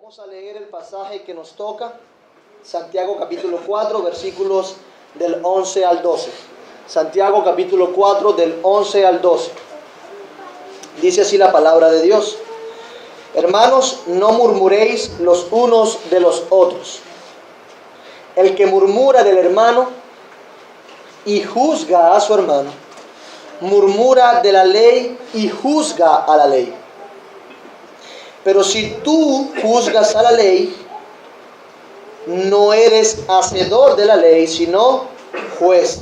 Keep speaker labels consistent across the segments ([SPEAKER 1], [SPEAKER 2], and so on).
[SPEAKER 1] Vamos a leer el pasaje que nos toca, Santiago capítulo 4, versículos del 11 al 12. Santiago capítulo 4, del 11 al 12. Dice así la palabra de Dios. Hermanos, no murmuréis los unos de los otros. El que murmura del hermano y juzga a su hermano, murmura de la ley y juzga a la ley. Pero si tú juzgas a la ley, no eres hacedor de la ley, sino juez.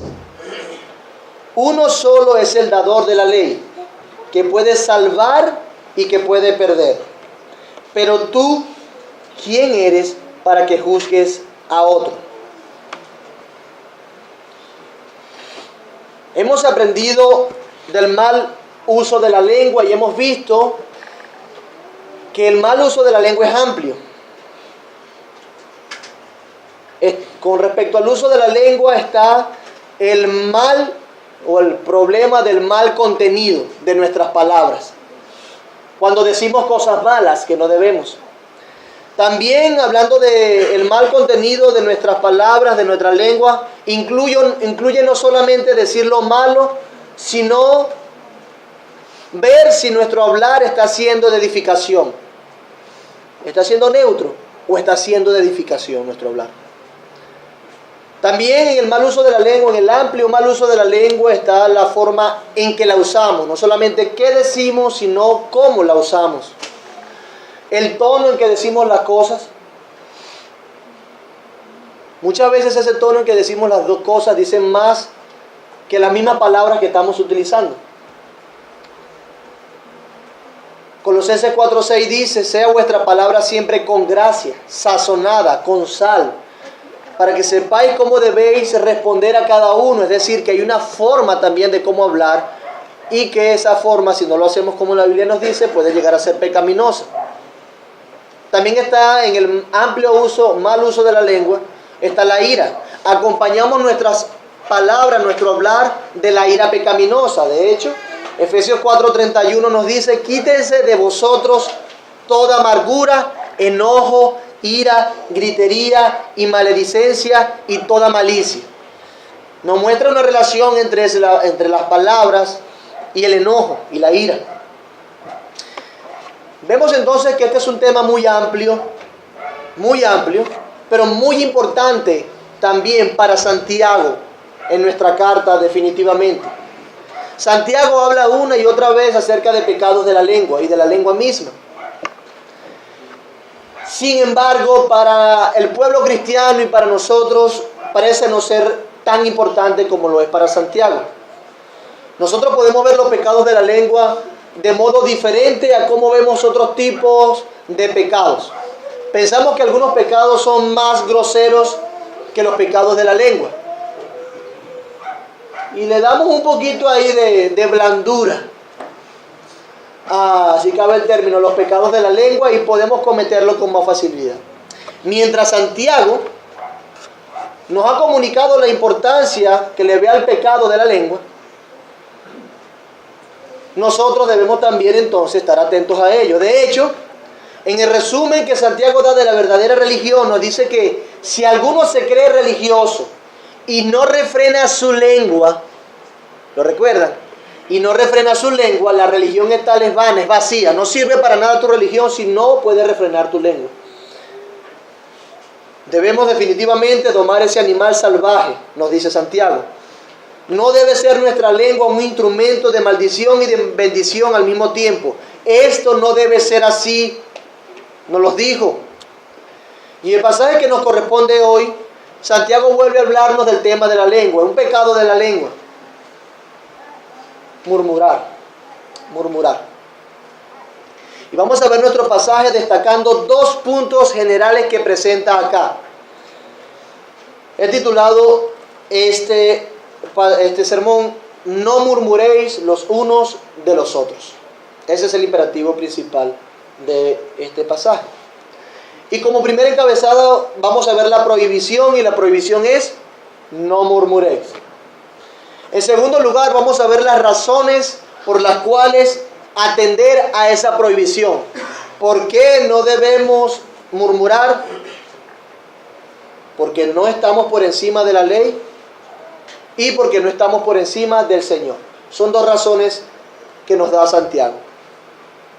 [SPEAKER 1] Uno solo es el dador de la ley, que puede salvar y que puede perder. Pero tú, ¿quién eres para que juzgues a otro? Hemos aprendido del mal uso de la lengua y hemos visto que el mal uso de la lengua es amplio. Con respecto al uso de la lengua está el mal o el problema del mal contenido de nuestras palabras. Cuando decimos cosas malas que no debemos. También hablando del mal contenido de nuestras palabras, de nuestra lengua, incluye no solamente decir lo malo, sino ver si nuestro hablar está siendo de edificación. ¿Está siendo neutro o está siendo de edificación nuestro hablar? También en el mal uso de la lengua, en el amplio mal uso de la lengua, está la forma en que la usamos. No solamente qué decimos, sino cómo la usamos. El tono en que decimos las cosas. Muchas veces ese tono en que decimos las dos cosas dicen más que las mismas palabras que estamos utilizando. Colosenses 4:6 dice: sea vuestra palabra siempre con gracia, sazonada, con sal, para que sepáis cómo debéis responder a cada uno. Es decir, que hay una forma también de cómo hablar y que esa forma, si no lo hacemos como la Biblia nos dice, puede llegar a ser pecaminosa. También está en el amplio uso, mal uso de la lengua, está la ira. Acompañamos nuestras palabras, nuestro hablar de la ira pecaminosa. De hecho, Efesios 4:31 nos dice: quítense de vosotros toda amargura, enojo, ira, gritería y maledicencia y toda malicia. Nos muestra una relación entre las palabras y el enojo y la ira. Vemos entonces que este es un tema muy amplio, pero muy importante también para Santiago en nuestra carta definitivamente. Santiago habla una y otra vez acerca de pecados de la lengua y de la lengua misma. Sin embargo, para el pueblo cristiano y para nosotros parece no ser tan importante como lo es para Santiago. Nosotros podemos ver los pecados de la lengua de modo diferente a cómo vemos otros tipos de pecados. Pensamos que algunos pecados son más groseros que los pecados de la lengua. Y le damos un poquito ahí de blandura, si cabe el término, los pecados de la lengua, y podemos cometerlos con más facilidad. Mientras Santiago nos ha comunicado la importancia que le ve al pecado de la lengua, nosotros debemos también entonces estar atentos a ello. De hecho, en el resumen que Santiago da de la verdadera religión, nos dice que si alguno se cree religioso y no refrena su lengua, ¿lo recuerdan? Y no refrena su lengua, la religión es tal, es vana, es vacía. No sirve para nada tu religión si no puedes refrenar tu lengua. Debemos definitivamente domar ese animal salvaje, nos dice Santiago. No debe ser nuestra lengua un instrumento de maldición y de bendición al mismo tiempo. Esto no debe ser así, nos lo dijo. Y el pasaje que nos corresponde hoy, Santiago vuelve a hablarnos del tema de la lengua, un pecado de la lengua. Murmurar. Y vamos a ver nuestro pasaje destacando dos puntos generales que presenta acá. He titulado este sermón: no murmuréis los unos de los otros. Ese es el imperativo principal de este pasaje. Y como primer encabezado vamos a ver la prohibición, y la prohibición es: no murmuréis. En segundo lugar, vamos a ver las razones por las cuales atender a esa prohibición. ¿Por qué no debemos murmurar porque no estamos por encima de la ley y porque no estamos por encima del Señor. Son dos razones que nos da Santiago.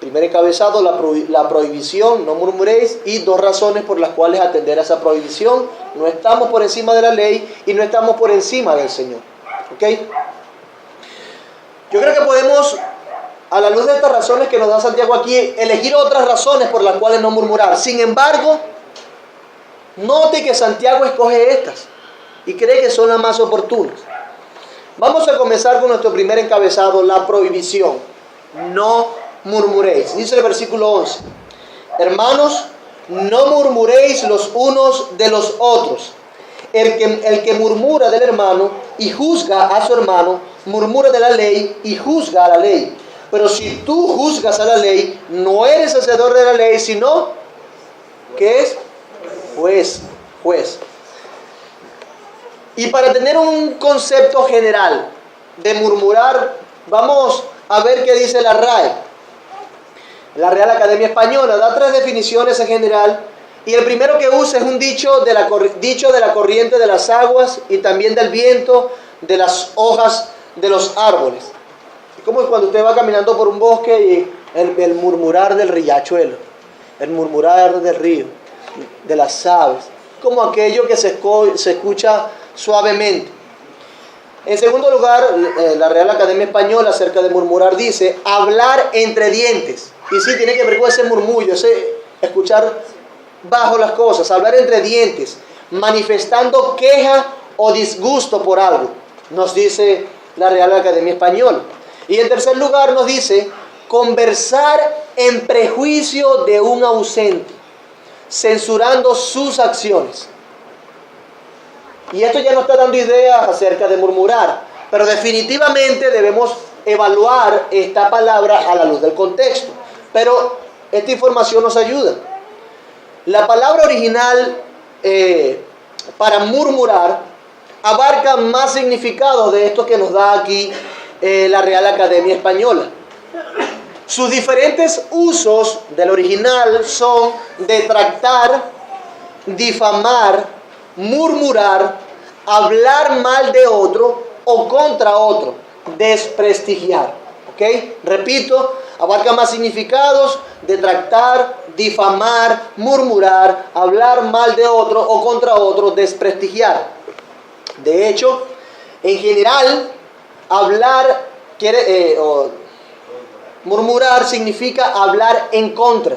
[SPEAKER 1] Primer encabezado, la prohibición, no murmuréis, y dos razones por las cuales atender a esa prohibición. No estamos por encima de la ley y no estamos por encima del Señor. ¿Ok? Yo creo que podemos, a la luz de estas razones que nos da Santiago aquí, elegir otras razones por las cuales no murmurar. Sin embargo, note que Santiago escoge estas y cree que son las más oportunas. Vamos a comenzar con nuestro primer encabezado, la prohibición. No murmuréis. Dice el versículo 11. Hermanos, no murmuréis los unos de los otros. El que murmura del hermano y juzga a su hermano, murmura de la ley y juzga a la ley. Pero si tú juzgas a la ley, no eres hacedor de la ley, sino, ¿qué es? Juez. Y para tener un concepto general de murmurar, vamos a ver qué dice la RAE. La Real Academia Española da 3 definiciones en general, y el primero que usa es un dicho de la corriente de las aguas y también del viento, de las hojas de los árboles. Es como cuando usted va caminando por un bosque y el murmurar del riachuelo, el murmurar del río, de las aves, como aquello que se escucha suavemente. En segundo lugar, la Real Academia Española acerca de murmurar dice hablar entre dientes. Y sí, tiene que ver con ese murmullo, ese escuchar bajo las cosas, hablar entre dientes, manifestando queja o disgusto por algo, nos dice la Real Academia Española. Y en tercer lugar nos dice conversar en prejuicio de un ausente, censurando sus acciones. Y esto ya nos está dando ideas acerca de murmurar, pero definitivamente debemos evaluar esta palabra a la luz del contexto. Pero esta información nos ayuda. La palabra original para murmurar abarca más significados de estos que nos da aquí la Real Academia Española. Sus diferentes usos del original son detractar, difamar, murmurar, hablar mal de otro o contra otro, desprestigiar. ¿Ok? Repito, abarca más significados: detractar, difamar, murmurar, hablar mal de otro o contra otro, desprestigiar. De hecho, en general, murmurar significa hablar en contra.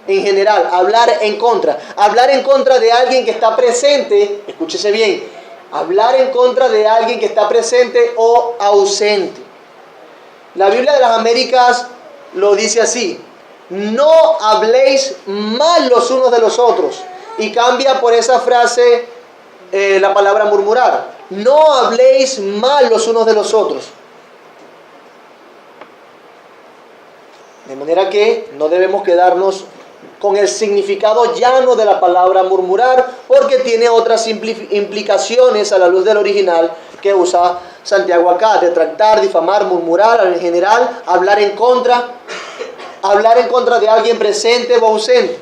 [SPEAKER 1] En general, hablar en contra. Hablar en contra de alguien que está presente, escúchese bien, hablar en contra de alguien que está presente o ausente. La Biblia de las Américas lo dice así: no habléis mal los unos de los otros. Y cambia por esa frase la palabra murmurar. No habléis mal los unos de los otros. De manera que no debemos quedarnos con el significado llano de la palabra murmurar, porque tiene otras implicaciones a la luz del original que usa Santiago acá: detractar, difamar, murmurar, en general, hablar en contra de alguien presente o ausente.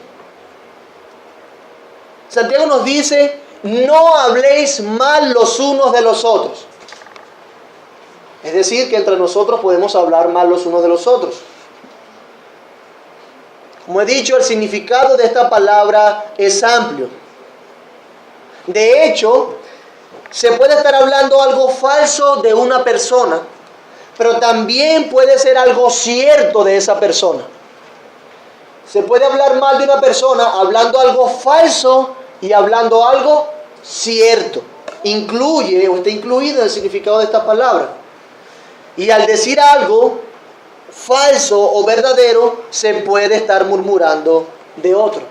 [SPEAKER 1] Santiago nos dice: no habléis mal los unos de los otros. Es decir, que entre nosotros podemos hablar mal los unos de los otros. Como he dicho, el significado de esta palabra es amplio. De hecho, se puede estar hablando algo falso de una persona, pero también puede ser algo cierto de esa persona. Se puede hablar mal de una persona hablando algo falso y hablando algo cierto. Incluye o está incluido en el significado de esta palabra. Y al decir algo falso o verdadero, se puede estar murmurando de otro.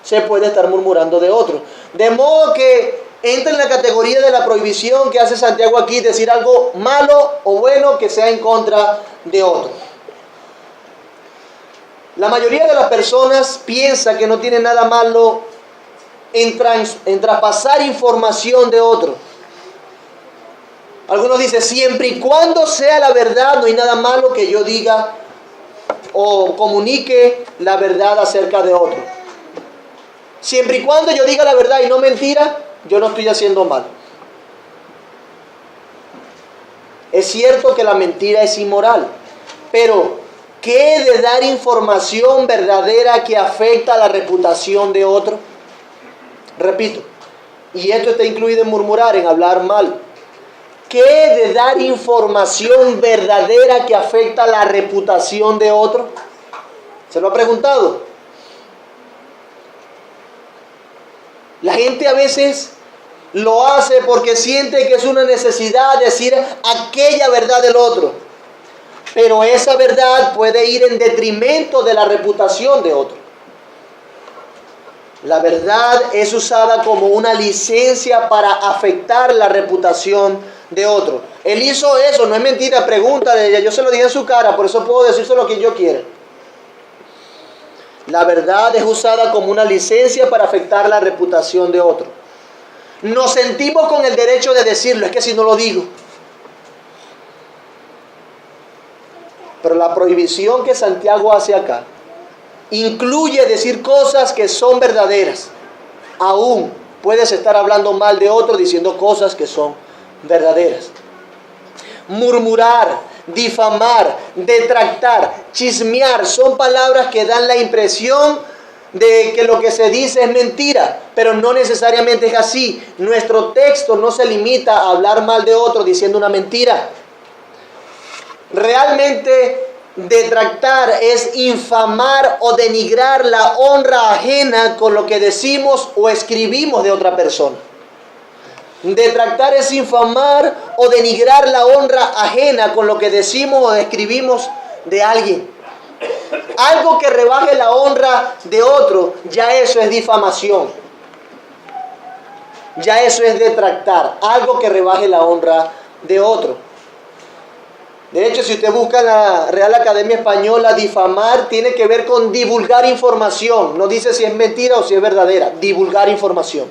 [SPEAKER 1] Se puede estar murmurando de otro. De modo que entra en la categoría de la prohibición que hace Santiago aquí: decir algo malo o bueno que sea en contra de otro. La mayoría de las personas piensa que no tiene nada malo en traspasar información de otro. Algunos dicen: siempre y cuando sea la verdad, no hay nada malo que yo diga o comunique la verdad acerca de otro. Siempre y cuando yo diga la verdad y no mentira, yo no estoy haciendo mal. Es cierto que la mentira es inmoral, pero ¿qué de dar información verdadera que afecta a la reputación de otro? Repito, y esto está incluido en murmurar, en hablar mal. ¿Qué de dar información verdadera que afecta a la reputación de otro? ¿Se lo ha preguntado? La gente a veces lo hace porque siente que es una necesidad decir aquella verdad del otro. Pero esa verdad puede ir en detrimento de la reputación de otro. La verdad es usada como una licencia para afectar la reputación de otro. Él hizo eso, no es mentira, pregúntale, ella, yo se lo dije en su cara, por eso puedo decirse lo que yo quiera. La verdad es usada como una licencia para afectar la reputación de otro. Nos sentimos con el derecho de decirlo, es que si no lo digo. Pero la prohibición que Santiago hace acá incluye decir cosas que son verdaderas. Aún puedes estar hablando mal de otro diciendo cosas que son verdaderas. Murmurar, difamar, detractar, chismear son palabras que dan la impresión de que lo que se dice es mentira, pero no necesariamente es así. Nuestro texto no se limita a hablar mal de otro diciendo una mentira. Realmente detractar es infamar o denigrar la honra ajena con lo que decimos o escribimos de otra persona. Detractar es infamar o denigrar la honra ajena con lo que decimos o escribimos de alguien. Algo que rebaje la honra de otro, ya eso es difamación. Ya eso es detractar. Algo que rebaje la honra de otro. De hecho, si usted busca en la Real Academia Española, difamar tiene que ver con divulgar información. No dice si es mentira o si es verdadera. Divulgar información.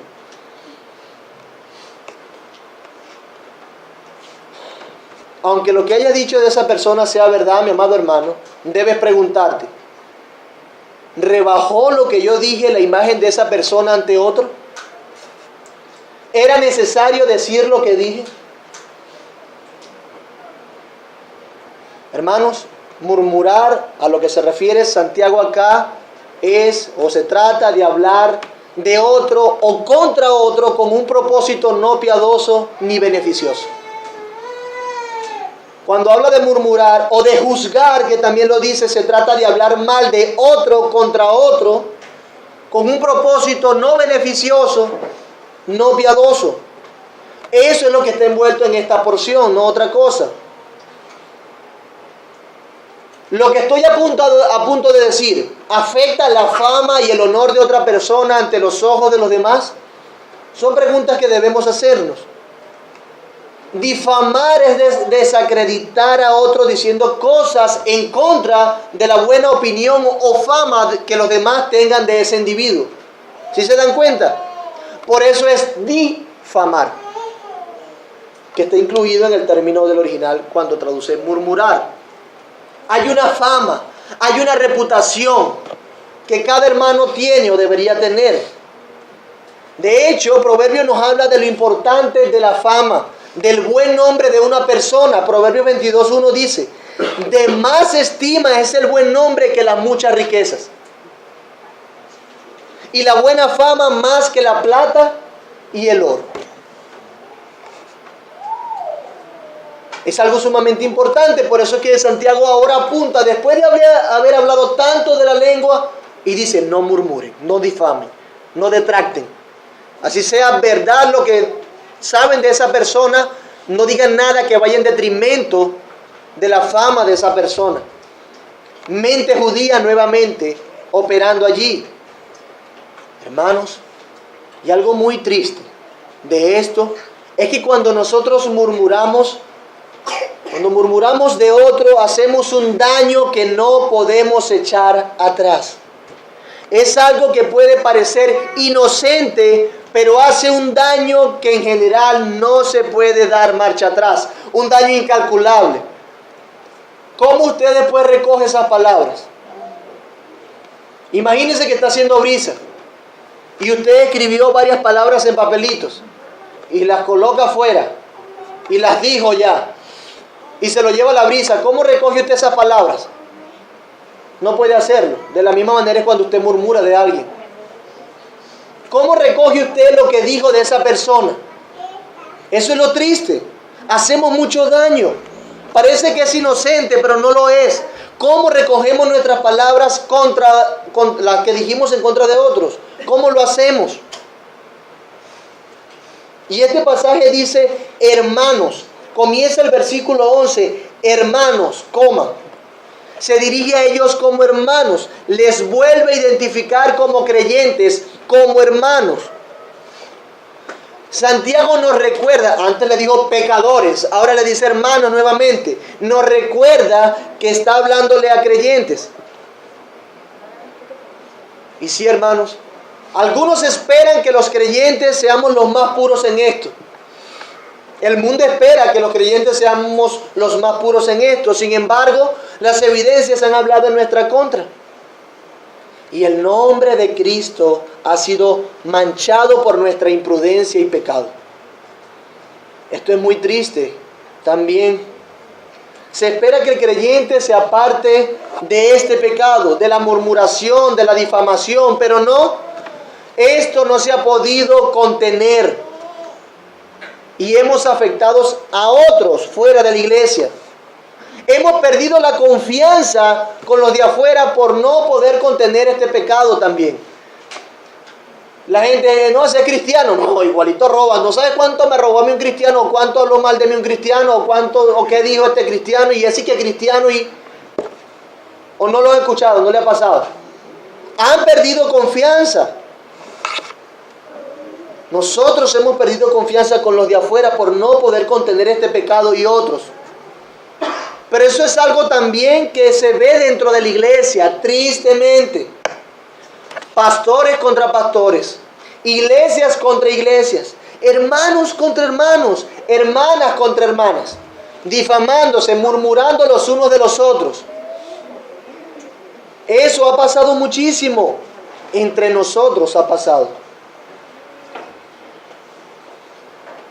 [SPEAKER 1] Aunque lo que haya dicho de esa persona sea verdad, mi amado hermano, debes preguntarte, ¿rebajó lo que yo dije la imagen de esa persona ante otro? ¿Era necesario decir lo que dije? Hermanos, murmurar, a lo que se refiere Santiago acá, es o se trata de hablar de otro o contra otro con un propósito no piadoso ni beneficioso. Cuando habla de murmurar o de juzgar, que también lo dice, se trata de hablar mal de otro contra otro con un propósito no beneficioso, no piadoso. Eso es lo que está envuelto en esta porción, no otra cosa. Lo que estoy a punto de decir, ¿afecta la fama y el honor de otra persona ante los ojos de los demás? Son preguntas que debemos hacernos. Difamar es desacreditar a otro diciendo cosas en contra de la buena opinión o fama que los demás tengan de ese individuo. ¿Sí se dan cuenta? Por eso es difamar, que está incluido en el término del original cuando traduce murmurar. Hay una fama, hay una reputación que cada hermano tiene o debería tener. De hecho, Proverbios nos habla de lo importante de la fama, del buen nombre de una persona. Proverbios 22:1 dice, de más estima es el buen nombre que las muchas riquezas. Y la buena fama más que la plata y el oro. Es algo sumamente importante, por eso es que Santiago ahora apunta, después de haber hablado tanto de la lengua, y dice, no murmuren, no difamen, no detracten. Así sea verdad lo que saben de esa persona, no digan nada que vaya en detrimento de la fama de esa persona. Mente judía nuevamente operando allí. Hermanos, y algo muy triste de esto es que cuando nosotros murmuramos de otro, hacemos un daño que no podemos echar atrás. Es algo que puede parecer inocente, pero hace un daño que en general no se puede dar marcha atrás. Un daño incalculable. ¿Cómo usted después recoge esas palabras? Imagínense que está haciendo brisa y usted escribió varias palabras en papelitos y las coloca afuera y las dijo ya y se lo lleva a la brisa. ¿Cómo recoge usted esas palabras? No puede hacerlo. De la misma manera es cuando usted murmura de alguien. ¿Cómo recoge usted lo que dijo de esa persona? Eso es lo triste. Hacemos mucho daño. Parece que es inocente, pero no lo es. ¿Cómo recogemos nuestras palabras contra las que dijimos en contra de otros? ¿Cómo lo hacemos? Y este pasaje dice, hermanos. Comienza el versículo 11, hermanos, coma. Se dirige a ellos como hermanos. Les vuelve a identificar como creyentes, como hermanos. Santiago nos recuerda, antes le dijo pecadores, ahora le dice hermanos nuevamente. Nos recuerda que está hablándole a creyentes. Y sí, hermanos, algunos esperan que los creyentes seamos los más puros en esto. El mundo espera que los creyentes seamos los más puros en esto. Sin embargo, las evidencias han hablado en nuestra contra. Y el nombre de Cristo ha sido manchado por nuestra imprudencia y pecado. Esto es muy triste también. Se espera que el creyente se aparte de este pecado, de la murmuración, de la difamación, pero no, esto no se ha podido contener. Y hemos afectado a otros fuera de la iglesia. Hemos perdido la confianza con los de afuera por no poder contener este pecado también. La gente, no, ese es cristiano, no, igualito roba. ¿No sabes cuánto me robó a mí un cristiano? ¿O cuánto habló mal de mí un cristiano? ¿O qué dijo este cristiano? Y así que cristiano o no lo han escuchado, no le ha pasado. Han perdido confianza. Nosotros hemos perdido confianza con los de afuera por no poder contener este pecado y otros. Pero eso es algo también que se ve dentro de la iglesia, tristemente. Pastores contra pastores, iglesias contra iglesias, hermanos contra hermanos, hermanas contra hermanas, difamándose, murmurando los unos de los otros. Eso ha pasado muchísimo. Entre nosotros ha pasado.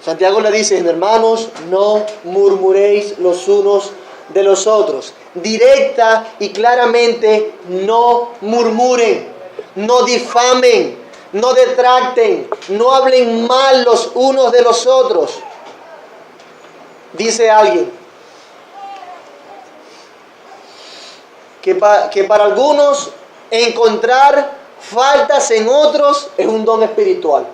[SPEAKER 1] Santiago le dice, hermanos, no murmuréis los unos de los otros. Directa y claramente, no murmuren, no difamen, no detracten, no hablen mal los unos de los otros. Dice alguien que para algunos encontrar faltas en otros es un don espiritual.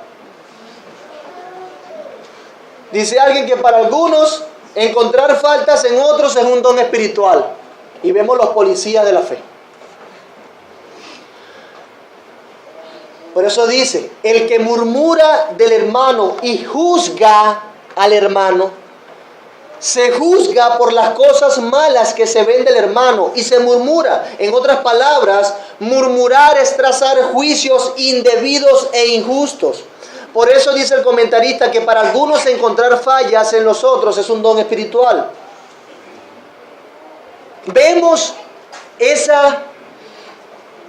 [SPEAKER 1] Dice alguien que para algunos encontrar faltas en otros es un don espiritual. Y vemos los policías de la fe. Por eso dice, el que murmura del hermano y juzga al hermano, se juzga por las cosas malas que se ven del hermano y se murmura. En otras palabras, murmurar es trazar juicios indebidos e injustos. Por eso dice el comentarista que para algunos encontrar fallas en los otros es un don espiritual. Vemos esa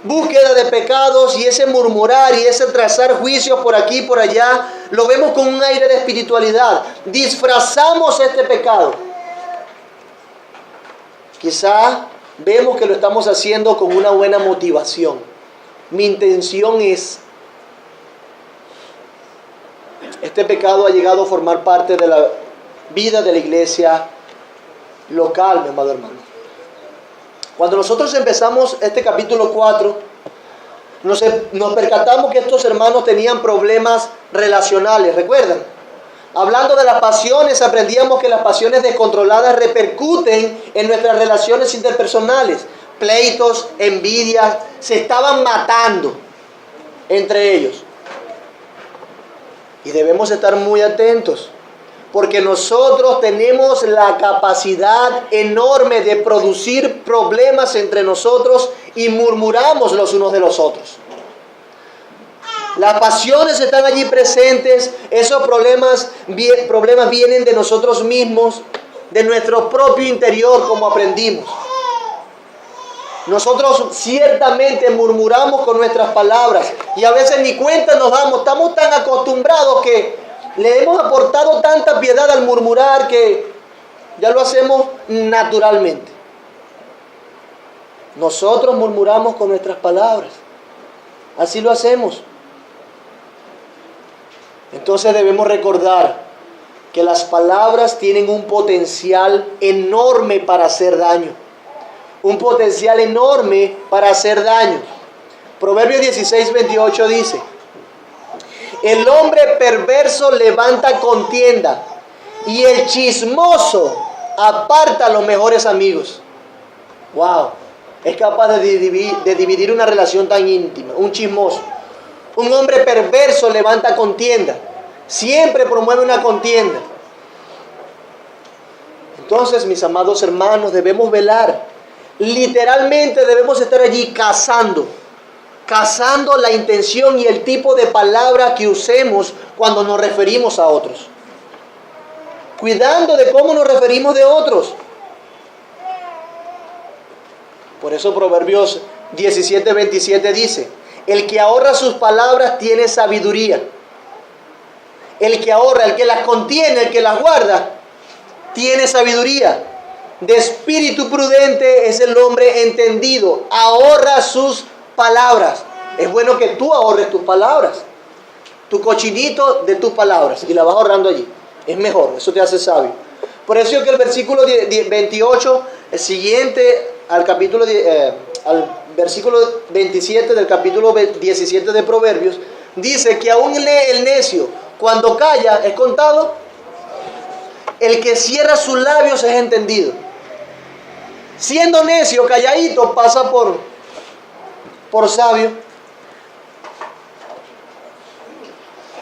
[SPEAKER 1] búsqueda de pecados y ese murmurar y ese trazar juicios por aquí y por allá, lo vemos con un aire de espiritualidad. Disfrazamos este pecado. Quizá vemos que lo estamos haciendo con una buena motivación. Mi intención es, este pecado ha llegado a formar parte de la vida de la iglesia local, mi amado hermano. Cuando nosotros empezamos este capítulo 4, nos percatamos que estos hermanos tenían problemas relacionales, ¿recuerdan? Hablando de las pasiones, aprendíamos que las pasiones descontroladas repercuten en nuestras relaciones interpersonales. Pleitos, envidias, se estaban matando entre ellos. Y debemos estar muy atentos, porque nosotros tenemos la capacidad enorme de producir problemas entre nosotros y murmuramos los unos de los otros. Las pasiones están allí presentes, esos problemas vienen de nosotros mismos, de nuestro propio interior, como aprendimos. Nosotros ciertamente murmuramos con nuestras palabras y a veces ni cuenta nos damos. Estamos tan acostumbrados que le hemos aportado tanta piedad al murmurar que ya lo hacemos naturalmente. Nosotros murmuramos con nuestras palabras. Así lo hacemos. Entonces debemos recordar que las palabras tienen un potencial enorme para hacer daño. Un potencial enorme para hacer daño. Proverbios 16:28 dice: el hombre perverso levanta contienda y el chismoso aparta a los mejores amigos. Wow, es capaz de dividir una relación tan íntima. Un chismoso, un hombre perverso levanta contienda, siempre promueve una contienda. Entonces, mis amados hermanos, debemos velar. Literalmente debemos estar allí cazando la intención y el tipo de palabra que usemos cuando nos referimos a otros. Cuidando de cómo nos referimos de otros. Por eso Proverbios 17:27 dice: el que ahorra sus palabras tiene sabiduría. El que ahorra, el que las contiene, el que las guarda, tiene sabiduría. De espíritu prudente es el hombre entendido. Ahorra sus palabras. Es bueno que tú ahorres tus palabras. Tu cochinito de tus palabras. Y la vas ahorrando allí. Es mejor. Eso te hace sabio. Por eso es que el versículo 28, el siguiente al versículo 27 del capítulo 17 de Proverbios, dice que aún el necio, cuando calla, es contado. El que cierra sus labios es entendido. Siendo necio, calladito, pasa por sabio.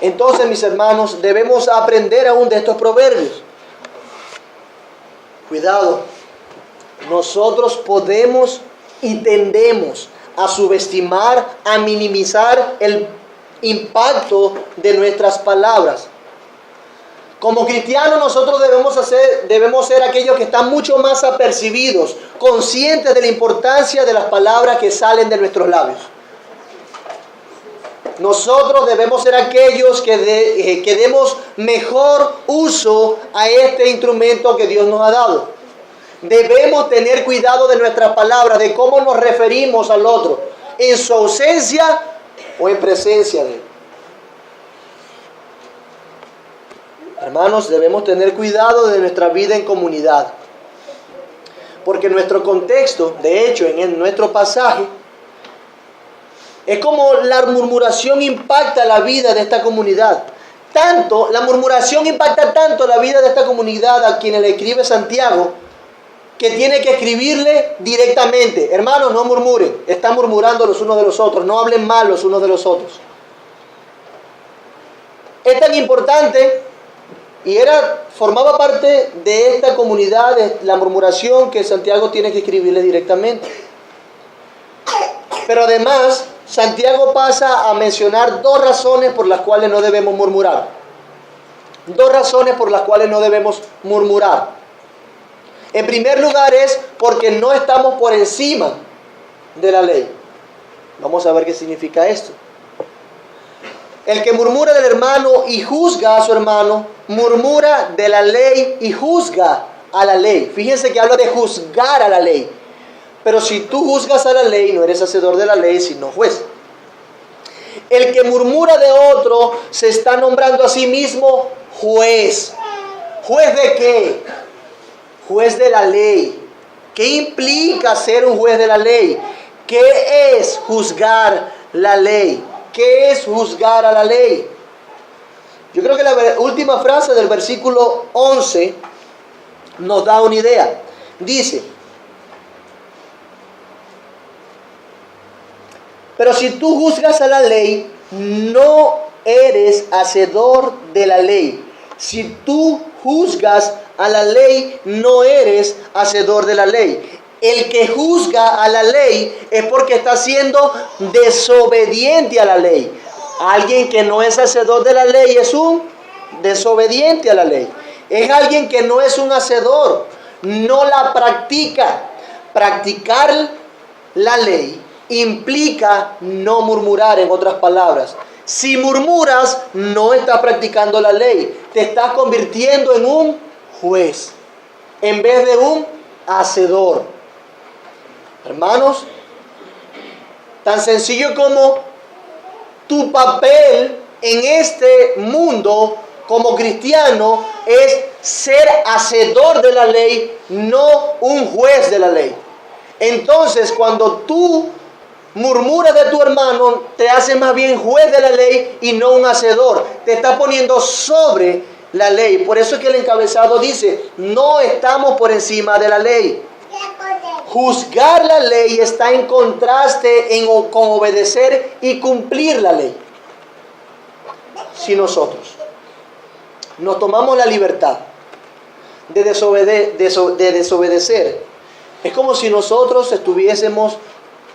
[SPEAKER 1] Entonces, mis hermanos, debemos aprender aún de estos proverbios. Cuidado, nosotros podemos y tendemos a subestimar, a minimizar el impacto de nuestras palabras. Como cristianos nosotros debemos ser aquellos que están mucho más apercibidos, conscientes de la importancia de las palabras que salen de nuestros labios. Nosotros debemos ser aquellos que demos mejor uso a este instrumento que Dios nos ha dado. Debemos tener cuidado de nuestras palabras, de cómo nos referimos al otro, en su ausencia o en presencia de él. Hermanos, debemos tener cuidado de nuestra vida en comunidad. Porque nuestro contexto, de hecho, en nuestro pasaje, es como la murmuración impacta la vida de esta comunidad. La murmuración impacta tanto la vida de esta comunidad a quienes le escribe Santiago, que tiene que escribirle directamente: hermanos, no murmuren, están murmurando los unos de los otros, no hablen mal los unos de los otros. Es tan importante y formaba parte de esta comunidad, de la murmuración, que Santiago tiene que escribirle directamente. Pero además, Santiago pasa a mencionar dos razones por las cuales no debemos murmurar. Dos razones por las cuales no debemos murmurar. En primer lugar es porque no estamos por encima de la ley. Vamos a ver qué significa esto. El que murmura del hermano y juzga a su hermano, murmura de la ley y juzga a la ley. Fíjense que habla de juzgar a la ley. Pero si tú juzgas a la ley, no eres hacedor de la ley, sino juez. El que murmura de otro se está nombrando a sí mismo juez. ¿Juez de qué? Juez de la ley. ¿Qué implica ser un juez de la ley? ¿Qué es juzgar la ley? ¿Qué es juzgar a la ley? Yo creo que la última frase del versículo 11 nos da una idea. Dice: pero si tú juzgas a la ley, no eres hacedor de la ley. Si tú juzgas a la ley, no eres hacedor de la ley. El que juzga a la ley es porque está siendo desobediente a la ley. Alguien que no es hacedor de la ley es un desobediente a la ley. Es alguien que no es un hacedor, no la practica. Practicar la ley implica no murmurar, en otras palabras. Si murmuras, no estás practicando la ley. Te estás convirtiendo en un juez, en vez de un hacedor. Hermanos, tan sencillo como tu papel en este mundo como cristiano es ser hacedor de la ley, no un juez de la ley. Entonces, cuando tú murmuras de tu hermano, te hace más bien juez de la ley y no un hacedor. Te está poniendo sobre la ley. Por eso es que el encabezado dice, no estamos por encima de la ley. Juzgar la ley está en contraste con obedecer y cumplir la ley. Si nosotros nos tomamos la libertad de desobedecer, es como si nosotros estuviésemos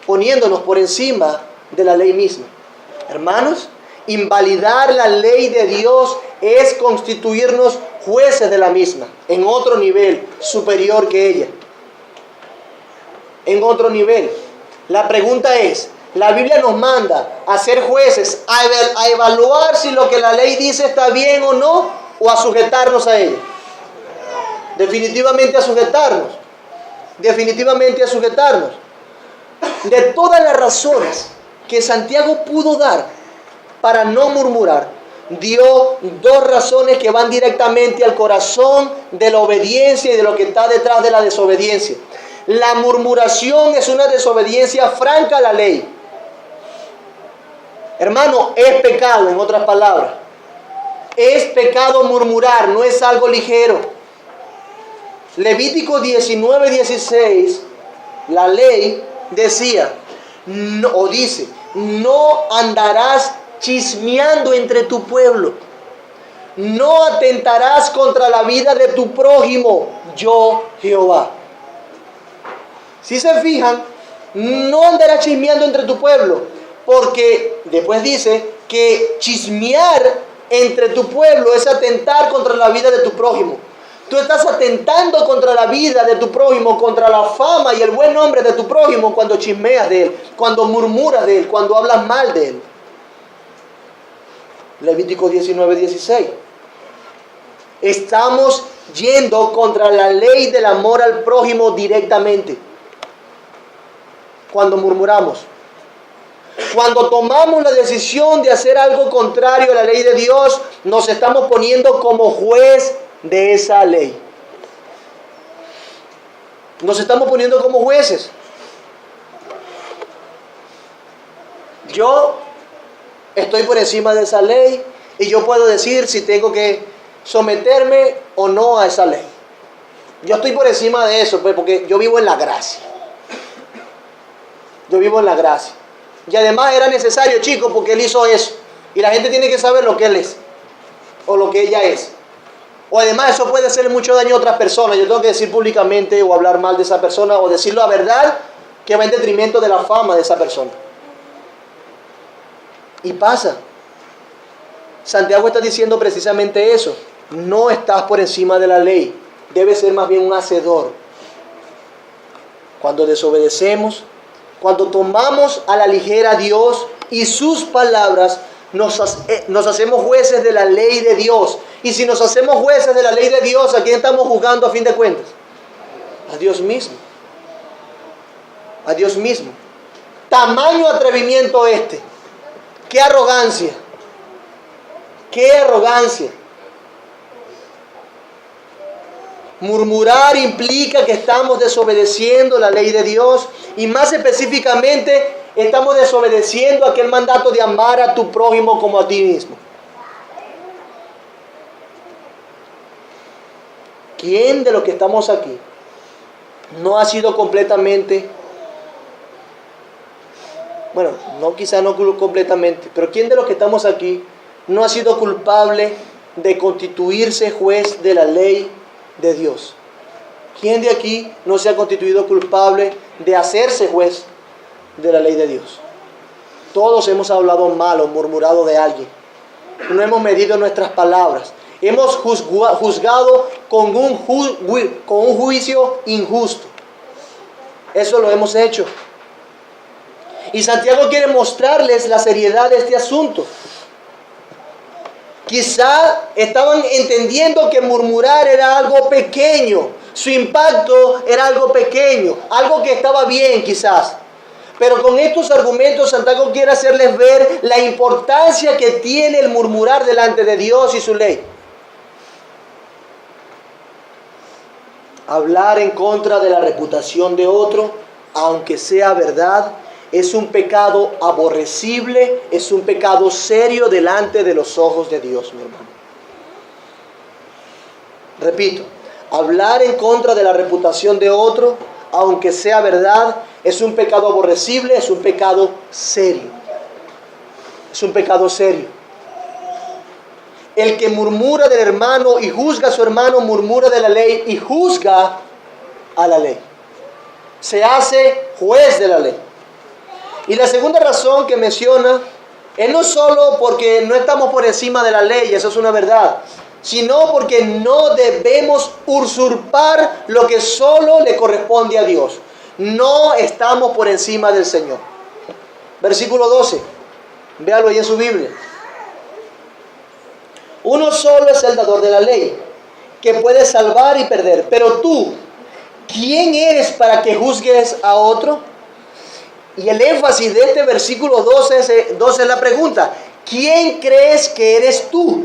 [SPEAKER 1] poniéndonos por encima de la ley misma. Hermanos, invalidar la ley de Dios es constituirnos jueces de la misma, en otro nivel superior que ella. En otro nivel. La pregunta es, la Biblia nos manda a ser jueces, a evaluar si lo que la ley dice está bien o no, o a sujetarnos a ella. Definitivamente a sujetarnos. Definitivamente a sujetarnos. De todas las razones que Santiago pudo dar para no murmurar, dio dos razones que van directamente al corazón de la obediencia y de lo que está detrás de la desobediencia. La murmuración es una desobediencia franca a la ley. Hermano, es pecado, en otras palabras. Es pecado murmurar, no es algo ligero. Levítico 19:16, la ley decía, dice, no andarás chismeando entre tu pueblo, no atentarás contra la vida de tu prójimo, yo Jehová. Si se fijan, no andarás chismeando entre tu pueblo, porque después dice que chismear entre tu pueblo es atentar contra la vida de tu prójimo. Tú estás atentando contra la vida de tu prójimo, contra la fama y el buen nombre de tu prójimo cuando chismeas de él, cuando murmuras de él, cuando hablas mal de él. Levítico 19:16. Estamos yendo contra la ley del amor al prójimo directamente. Cuando murmuramos. Cuando tomamos la decisión de hacer algo contrario a la ley de Dios, nos estamos poniendo como juez de esa ley. Nos estamos poniendo como jueces. Yo estoy por encima de esa ley y yo puedo decir si tengo que someterme o no a esa ley. Yo estoy por encima de eso, pues, porque yo vivo en la gracia. Yo vivo en la gracia. Y además era necesario, chicos, porque él hizo eso. Y la gente tiene que saber lo que él es. O lo que ella es. O además eso puede hacerle mucho daño a otras personas. Yo tengo que decir públicamente o hablar mal de esa persona o decir la verdad que va en detrimento de la fama de esa persona. Y pasa. Santiago está diciendo precisamente eso. No estás por encima de la ley. Debes ser más bien un hacedor. Cuando desobedecemos, cuando tomamos a la ligera a Dios y sus palabras, nos hacemos jueces de la ley de Dios. Y si nos hacemos jueces de la ley de Dios, ¿a quién estamos juzgando a fin de cuentas? A Dios mismo. A Dios mismo. Tamaño atrevimiento este. ¡Qué arrogancia! ¡Qué arrogancia! Murmurar implica que estamos desobedeciendo la ley de Dios y más específicamente estamos desobedeciendo aquel mandato de amar a tu prójimo como a ti mismo. ¿Quién de los que estamos aquí no ha sido completamente, bueno, no quizá no completamente, pero quién de los que estamos aquí no ha sido culpable de constituirse juez de la ley de Dios? ¿Quién de aquí no se ha constituido culpable de hacerse juez de la ley de Dios? Todos hemos hablado mal o murmurado de alguien. No hemos medido nuestras palabras. Hemos juzgado con un juicio injusto. Eso lo hemos hecho. Y Santiago quiere mostrarles la seriedad de este asunto. Quizá estaban entendiendo que murmurar era algo pequeño, su impacto era algo pequeño, algo que estaba bien quizás. Pero con estos argumentos Santiago quiere hacerles ver la importancia que tiene el murmurar delante de Dios y su ley. Hablar en contra de la reputación de otro, aunque sea verdad, es un pecado aborrecible, es un pecado serio delante de los ojos de Dios, mi hermano. Repito, hablar en contra de la reputación de otro, aunque sea verdad, es un pecado aborrecible, es un pecado serio. Es un pecado serio. El que murmura del hermano y juzga a su hermano, murmura de la ley y juzga a la ley. Se hace juez de la ley. Y la segunda razón que menciona es no solo porque no estamos por encima de la ley, eso es una verdad, sino porque no debemos usurpar lo que solo le corresponde a Dios. No estamos por encima del Señor. Versículo 12. Véalo ahí en su Biblia. Uno solo es el dador de la ley, que puede salvar y perder. Pero tú, ¿quién eres para que juzgues a otro? Y el énfasis de este versículo 12 es la pregunta. ¿Quién crees que eres tú?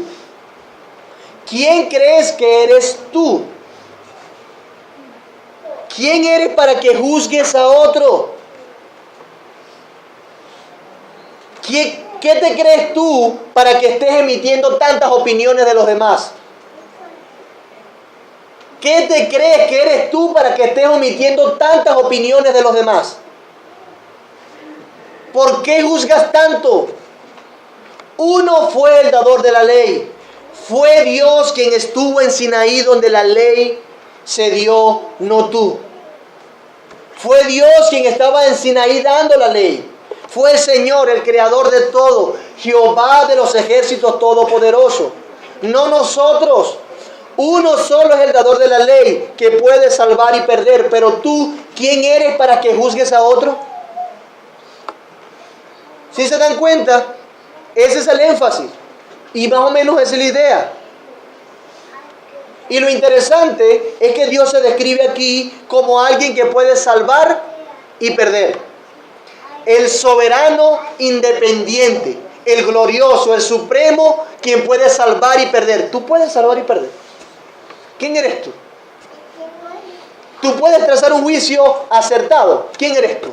[SPEAKER 1] ¿Quién crees que eres tú? ¿Quién eres para que juzgues a otro? ¿Qué te crees tú para que estés emitiendo tantas opiniones de los demás? ¿Qué te crees que eres tú para que estés omitiendo tantas opiniones de los demás? ¿Por qué juzgas tanto? Uno fue el dador de la ley. Fue Dios quien estuvo en Sinaí donde la ley se dio, no tú. Fue Dios quien estaba en Sinaí dando la ley. Fue el Señor, el creador de todo, Jehová de los ejércitos todopoderoso. No nosotros. Uno solo es el dador de la ley que puede salvar y perder. Pero tú, ¿quién eres para que juzgues a otro? Si se dan cuenta, ese es el énfasis. Y más o menos esa es la idea. Y lo interesante es que Dios se describe aquí como alguien que puede salvar y perder. El soberano independiente, el glorioso, el supremo, quien puede salvar y perder. Tú puedes salvar y perder. ¿Quién eres tú? Tú puedes trazar un juicio acertado. ¿Quién eres tú?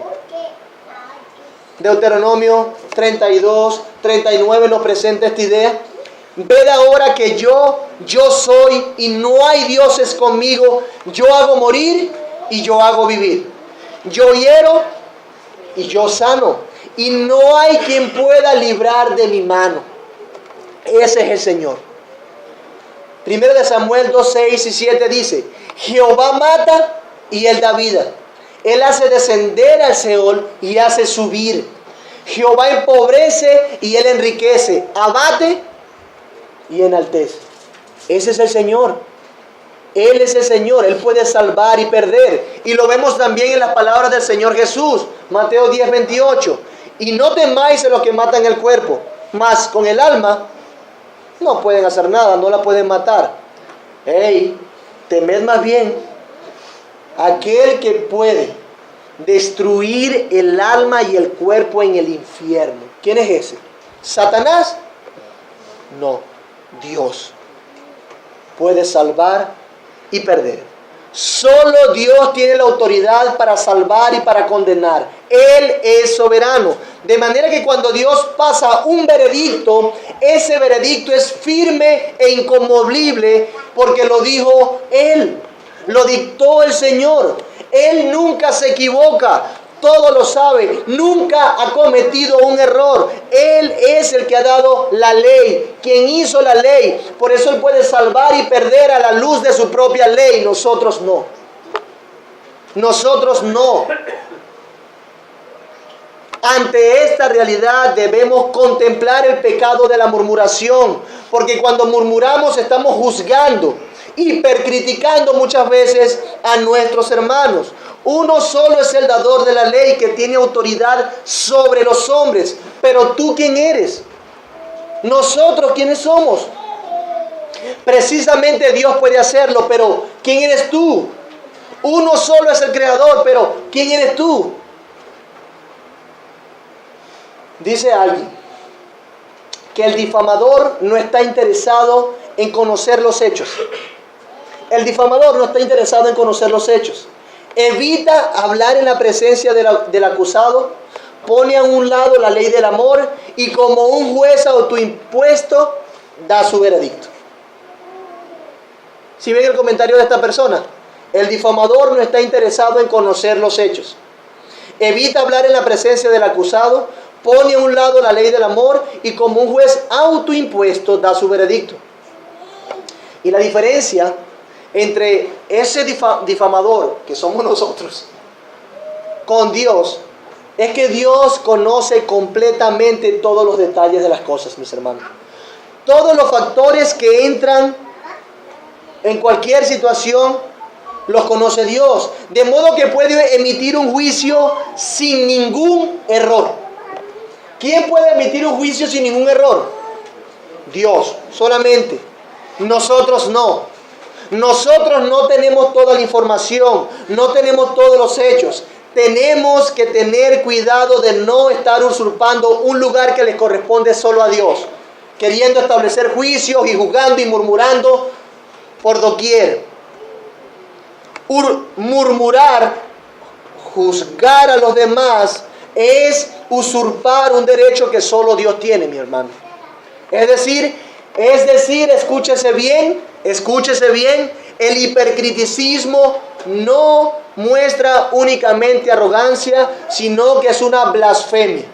[SPEAKER 1] Deuteronomio 32, 39 nos presenta esta idea. Ved ahora que yo soy y no hay dioses conmigo. Yo hago morir y yo hago vivir. Yo hiero y yo sano. Y no hay quien pueda librar de mi mano. Ese es el Señor. 1 Samuel 2, 6 y 7 dice: Jehová mata y él da vida. Él hace descender al Seol y hace subir. Jehová empobrece y él enriquece. Abate y enaltece. Ese es el Señor. Él es el Señor. Él puede salvar y perder. Y lo vemos también en las palabras del Señor Jesús. Mateo 10, 28. Y no temáis a los que matan el cuerpo, mas con el alma no pueden hacer nada, no la pueden matar. Temed más bien aquel que puede destruir el alma y el cuerpo en el infierno. ¿Quién es ese? ¿Satanás? No, Dios puede salvar y perder. Solo Dios tiene la autoridad para salvar y para condenar. Él es soberano. De manera que cuando Dios pasa un veredicto, ese veredicto es firme e inconmovible porque lo dijo Él. Lo dictó el Señor. Él nunca se equivoca. Todo lo sabe. Nunca ha cometido un error. Él es el que ha dado la ley. Quien hizo la ley. Por eso Él puede salvar y perder a la luz de su propia ley. Nosotros no. Nosotros no. Ante esta realidad debemos contemplar el pecado de la murmuración. Porque cuando murmuramos estamos juzgando, hipercriticando muchas veces a nuestros hermanos. Uno solo es el dador de la ley, que tiene autoridad sobre los hombres. Pero tú, ¿quién eres? Nosotros, ¿quiénes somos? Precisamente Dios puede hacerlo, pero ¿quién eres tú? Uno solo es el creador, pero ¿quién eres tú? Dice alguien que el difamador no está interesado en conocer los hechos. El difamador no está interesado en conocer los hechos. Evita hablar en la presencia del acusado, pone a un lado la ley del amor y como un juez autoimpuesto da su veredicto. Si ven el comentario de esta persona, el difamador no está interesado en conocer los hechos. Evita hablar en la presencia del acusado, pone a un lado la ley del amor y como un juez autoimpuesto da su veredicto. Y la diferencia entre ese difamador, que somos nosotros, con Dios, es que Dios conoce completamente todos los detalles de las cosas, mis hermanos. Todos los factores que entran en cualquier situación los conoce Dios, de modo que puede emitir un juicio sin ningún error. ¿Quién puede emitir un juicio sin ningún error? Dios, solamente. Nosotros no. Nosotros no tenemos toda la información, no tenemos todos los hechos. Tenemos que tener cuidado de no estar usurpando un lugar que les corresponde solo a Dios, queriendo establecer juicios y juzgando y murmurando por doquier. Murmurar, juzgar a los demás, es usurpar un derecho que solo Dios tiene, mi hermano. Es decir, escúchese bien, el hipercriticismo no muestra únicamente arrogancia, sino que es una blasfemia.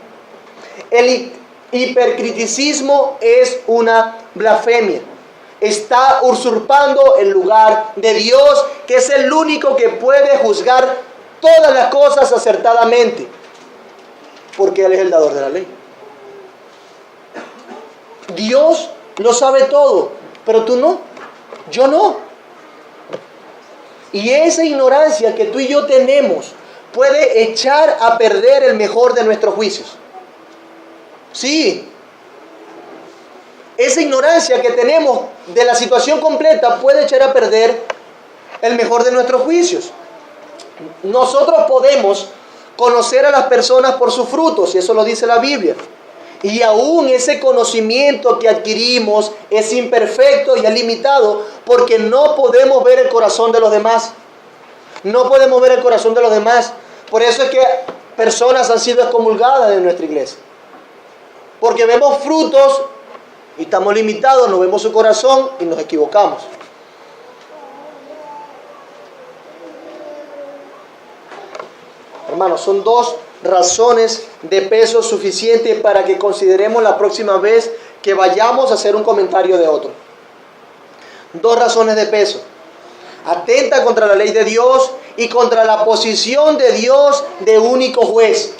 [SPEAKER 1] El hipercriticismo es una blasfemia. Está usurpando el lugar de Dios, que es el único que puede juzgar todas las cosas acertadamente, porque Él es el dador de la ley. Dios lo sabe todo, pero tú no, yo no. Y esa ignorancia que tú y yo tenemos puede echar a perder el mejor de nuestros juicios. Sí. Esa ignorancia que tenemos de la situación completa puede echar a perder el mejor de nuestros juicios. Nosotros podemos conocer a las personas por sus frutos, y eso lo dice la Biblia. Y aún ese conocimiento que adquirimos es imperfecto y es limitado, porque no podemos ver el corazón de los demás. No podemos ver el corazón de los demás. Por eso es que personas han sido excomulgadas de nuestra iglesia. Porque vemos frutos y estamos limitados, no vemos su corazón y nos equivocamos. Hermanos, son dos razones de peso suficientes para que consideremos la próxima vez que vayamos a hacer un comentario de otro. Dos razones de peso. Atenta contra la ley de Dios y contra la posición de Dios de único juez.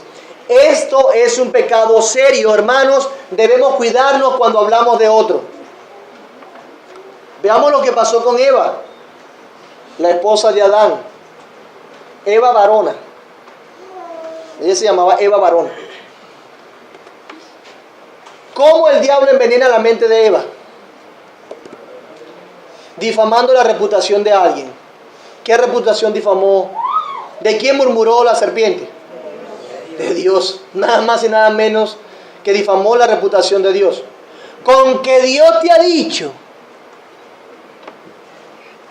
[SPEAKER 1] Esto es un pecado serio, hermanos. Debemos cuidarnos cuando hablamos de otro. Veamos lo que pasó con Eva, la esposa de Adán. Eva varona. Ella se llamaba Eva varona. ¿Cómo el diablo envenena la mente de Eva? Difamando la reputación de alguien. ¿Qué reputación difamó? ¿De quién murmuró la serpiente? De Dios. Nada más y nada menos que difamó la reputación de Dios. Con que Dios te ha dicho.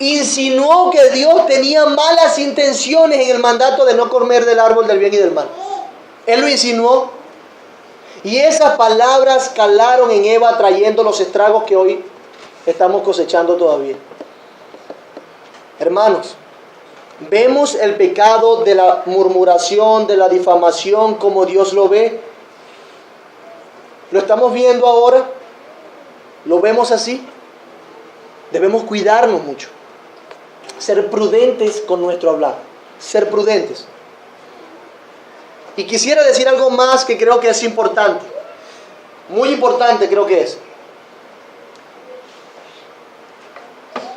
[SPEAKER 1] Insinuó que Dios tenía malas intenciones en el mandato de no comer del árbol del bien y del mal. Él lo insinuó. Y esas palabras calaron en Eva, trayendo los estragos que hoy estamos cosechando todavía. Hermanos, vemos el pecado de la murmuración, de la difamación, como Dios lo ve. ¿Lo estamos viendo ahora? ¿Lo vemos así? Debemos cuidarnos mucho. Ser prudentes con nuestro hablar. Ser prudentes. Y quisiera decir algo más que creo que es importante. Muy importante creo que es.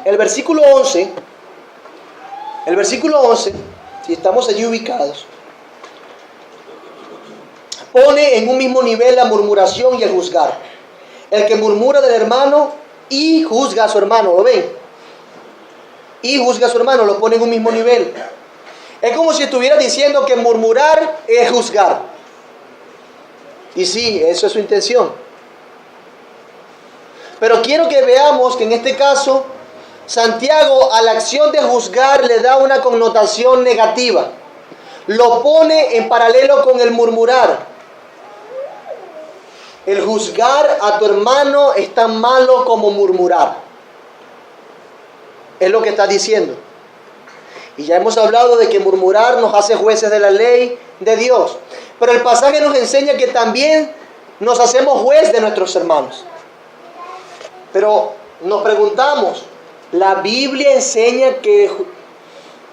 [SPEAKER 1] El versículo 11 si estamos allí ubicados, pone en un mismo nivel la murmuración y el juzgar. El que murmura del hermano y juzga a su hermano, ¿lo ven? Y juzga a su hermano, lo pone en un mismo nivel. Es como si estuviera diciendo que murmurar es juzgar. Y sí, eso es su intención. Pero quiero que veamos que en este caso, Santiago a la acción de juzgar le da una connotación negativa. Lo pone en paralelo con el murmurar. El juzgar a tu hermano es tan malo como murmurar. Es lo que está diciendo. Y ya hemos hablado de que murmurar nos hace jueces de la ley de Dios. Pero el pasaje nos enseña que también nos hacemos juez de nuestros hermanos. Pero nos preguntamos, ¿la Biblia enseña que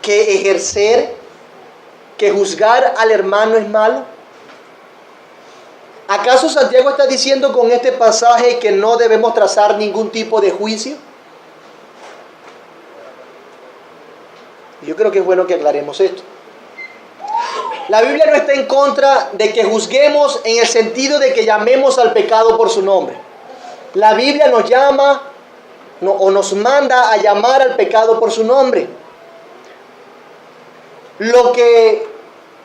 [SPEAKER 1] ejercer, que juzgar al hermano es malo? ¿Acaso Santiago está diciendo con este pasaje que no debemos trazar ningún tipo de juicio? Yo creo que es bueno que aclaremos esto. La Biblia no está en contra de que juzguemos en el sentido de que llamemos al pecado por su nombre. La Biblia nos llama o nos manda a llamar al pecado por su nombre.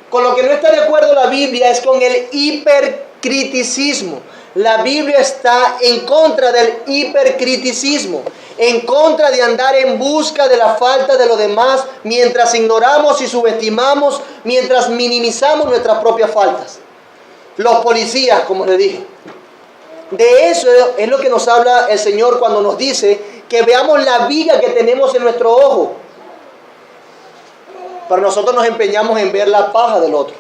[SPEAKER 1] Con lo que no está de acuerdo la Biblia es con el hipercriticismo. La Biblia está en contra del hipercriticismo, en contra de andar en busca de la falta de los demás mientras ignoramos y subestimamos, mientras minimizamos nuestras propias faltas. Los policías, como les dije. De eso es lo que nos habla el Señor cuando nos dice que veamos la viga que tenemos en nuestro ojo. Pero nosotros nos empeñamos en ver la paja del otro.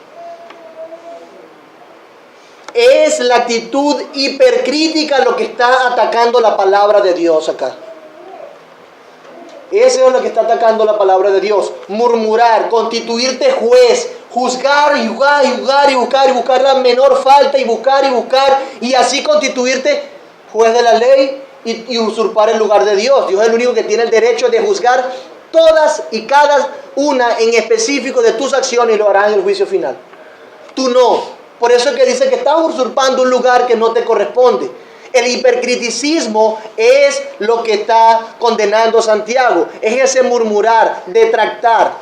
[SPEAKER 1] Es la actitud hipercrítica lo que está atacando la palabra de Dios acá. Eso es lo que está atacando la palabra de Dios. Murmurar, constituirte juez, juzgar y juzgar y juzgar y buscar y buscar la menor falta y buscar y así constituirte juez de la ley y usurpar el lugar de Dios. Dios es el único que tiene el derecho de juzgar todas y cada una en específico de tus acciones y lo hará en el juicio final. Tú no. Por eso es que dice que estás usurpando un lugar que no te corresponde. El hipercriticismo es lo que está condenando Santiago. Es ese murmurar, detractar.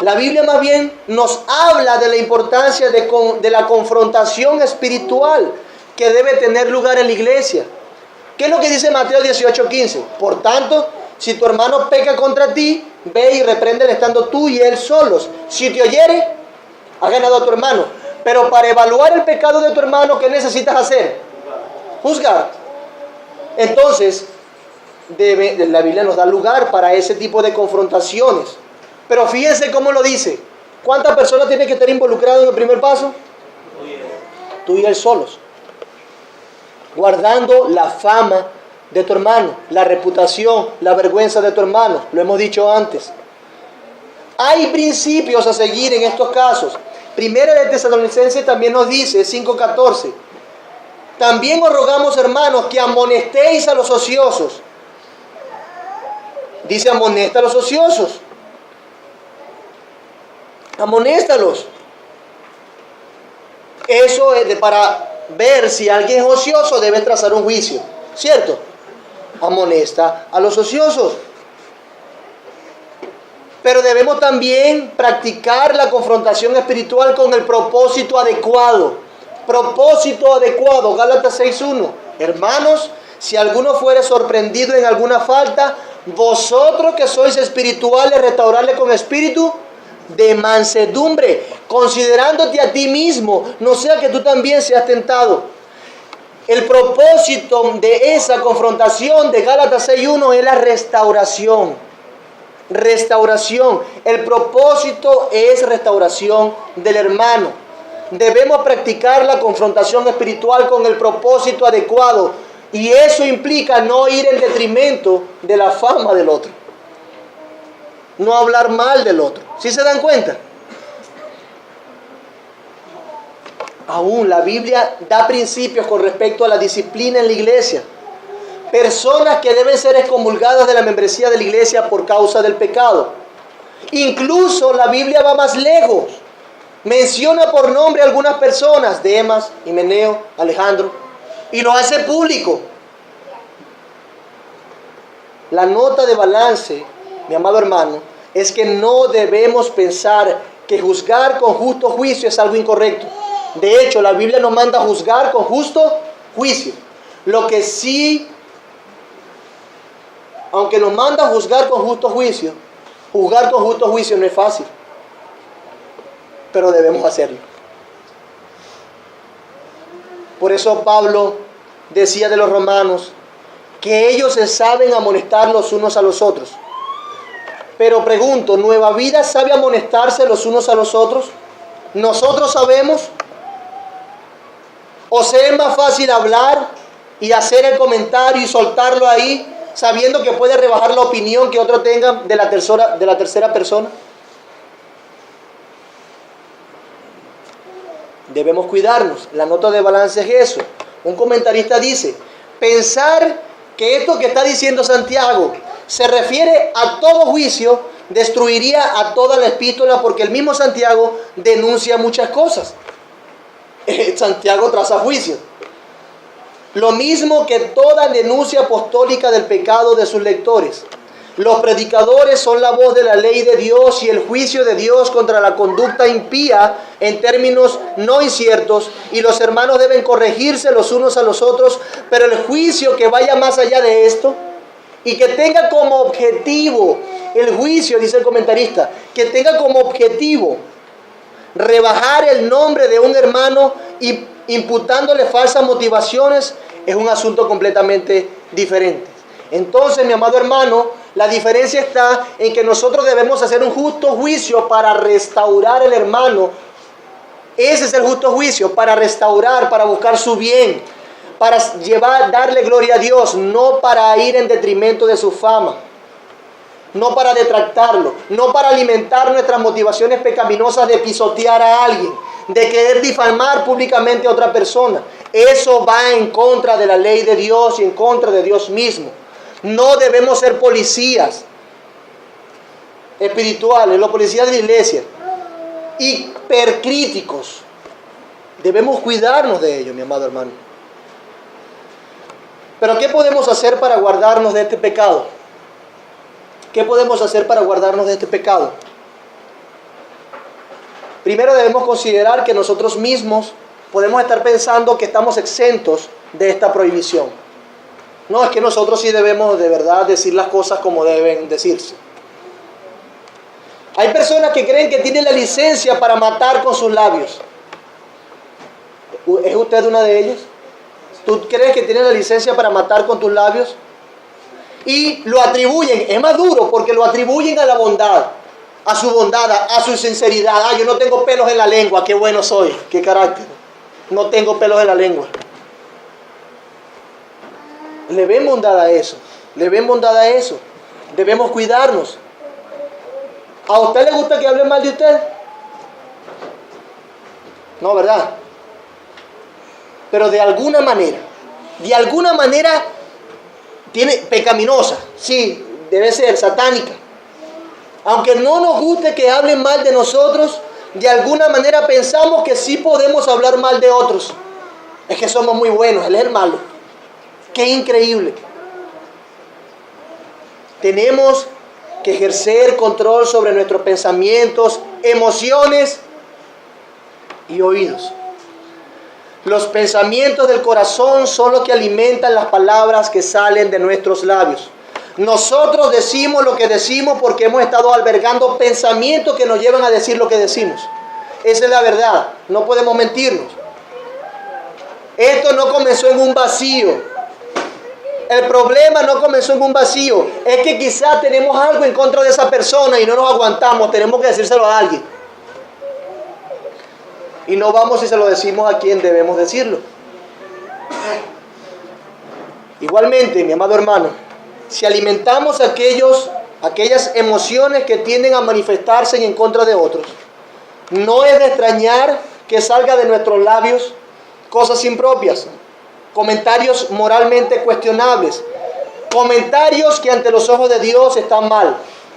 [SPEAKER 1] La Biblia más bien nos habla de la importancia de la confrontación espiritual que debe tener lugar en la iglesia. ¿Qué es lo que dice Mateo 18:15? Por tanto, si tu hermano peca contra ti, ve y repréndele estando tú y él solos. Si te oyere, has ganado a tu hermano. Pero para evaluar el pecado de tu hermano, ¿qué necesitas hacer? Juzgar. Entonces, la Biblia nos da lugar para ese tipo de confrontaciones. Pero fíjense cómo lo dice. ¿Cuántas personas tienen que estar involucradas en el primer paso? Tú y él solos. Guardando la fama de tu hermano, la reputación, la vergüenza de tu hermano. Lo hemos dicho antes. Hay principios a seguir en estos casos. Primera de Tesalonicenses también nos dice, 5:14. También os rogamos, hermanos, que amonestéis a los ociosos. Dice, amonesta a los ociosos. Amonéstalos. Eso es para ver si alguien es ocioso, debe trazar un juicio. ¿Cierto? Amonesta a los ociosos. Pero debemos también practicar la confrontación espiritual con el propósito adecuado. Propósito adecuado, Gálatas 6:1. Hermanos, si alguno fuere sorprendido en alguna falta, vosotros que sois espirituales, restaurarle con espíritu de mansedumbre, considerándote a ti mismo, no sea que tú también seas tentado. El propósito de esa confrontación de Gálatas 6:1 es la restauración. Restauración. El propósito es restauración del hermano. Debemos practicar la confrontación espiritual con el propósito adecuado. Y eso implica no ir en detrimento de la fama del otro. No hablar mal del otro. ¿Sí se dan cuenta? Aún la Biblia da principios con respecto a la disciplina en la iglesia. Personas que deben ser excomulgadas de la membresía de la iglesia por causa del pecado. Incluso la Biblia va más lejos. Menciona por nombre a algunas personas, Demas, Himeneo, Alejandro, y lo hace público. La nota de balance, mi amado hermano, es que no debemos pensar que juzgar con justo juicio es algo incorrecto. De hecho, la Biblia nos manda a juzgar con justo juicio. Lo que sí, aunque nos manda a juzgar con justo juicio no es fácil. Pero debemos hacerlo. Por eso Pablo decía de los romanos que ellos se saben amonestar los unos a los otros. Pero pregunto, ¿Nueva Vida sabe amonestarse los unos a los otros? ¿Nosotros sabemos? ¿O sea, es más fácil hablar y hacer el comentario y soltarlo ahí, sabiendo que puede rebajar la opinión que otro tenga de la tercera persona? Debemos cuidarnos. La nota de balance es eso. Un comentarista dice, pensar que esto que está diciendo Santiago se refiere a todo juicio, destruiría a toda la epístola, porque el mismo Santiago denuncia muchas cosas. Santiago traza juicio. Lo mismo que toda denuncia apostólica del pecado de sus lectores. Los predicadores son la voz de la ley de Dios y el juicio de Dios contra la conducta impía en términos no inciertos, y los hermanos deben corregirse los unos a los otros, pero el juicio que vaya más allá de esto y que tenga como objetivo, el juicio, dice el comentarista, que tenga como objetivo rebajar el nombre de un hermano y imputándole falsas motivaciones, es un asunto completamente diferente. Entonces, mi amado hermano, la diferencia está en que nosotros debemos hacer un justo juicio para restaurar al hermano. Ese es el justo juicio, para restaurar, para buscar su bien, para darle gloria a Dios, no para ir en detrimento de su fama, no para detractarlo, no para alimentar nuestras motivaciones pecaminosas de pisotear a alguien, de querer difamar públicamente a otra persona. Eso va en contra de la ley de Dios y en contra de Dios mismo. No debemos ser policías espirituales, los policías de la iglesia, hipercríticos. Debemos cuidarnos de ello, mi amado hermano. Pero ¿qué podemos hacer para guardarnos de este pecado? ¿Qué podemos hacer para guardarnos de este pecado? Primero debemos considerar que nosotros mismos podemos estar pensando que estamos exentos de esta prohibición. No, es que nosotros sí debemos de verdad decir las cosas como deben decirse. Hay personas que creen que tienen la licencia para matar con sus labios. ¿Es usted una de ellas? ¿Tú crees que tienes la licencia para matar con tus labios? Y lo atribuyen, es más duro porque lo atribuyen a la bondad, a su bondad, a su sinceridad. Ah, yo no tengo pelos en la lengua, qué bueno soy, qué carácter. No tengo pelos en la lengua. Le ven bondad a eso, le ven bondad a eso. Debemos cuidarnos. ¿A usted le gusta que hablen mal de usted? No, ¿verdad? Pero de alguna manera tiene pecaminosa, sí, debe ser satánica. Aunque no nos guste que hablen mal de nosotros, de alguna manera pensamos que sí podemos hablar mal de otros. Es que somos muy buenos, él es el malo. ¡Qué increíble! Tenemos que ejercer control sobre nuestros pensamientos, emociones y oídos. Los pensamientos del corazón son los que alimentan las palabras que salen de nuestros labios. Nosotros decimos lo que decimos porque hemos estado albergando pensamientos que nos llevan a decir lo que decimos. Esa es la verdad, no podemos mentirnos. Esto no comenzó en un vacío. El problema no comenzó en un vacío. Es que quizás tenemos algo en contra de esa persona y no nos aguantamos. Tenemos que decírselo a alguien. Y no vamos y se lo decimos a quien debemos decirlo. Igualmente, mi amado hermano, si alimentamos aquellas emociones que tienden a manifestarse en contra de otros, no es de extrañar que salga de nuestros labios cosas impropias, comentarios moralmente cuestionables, comentarios que ante los ojos de Dios están mal.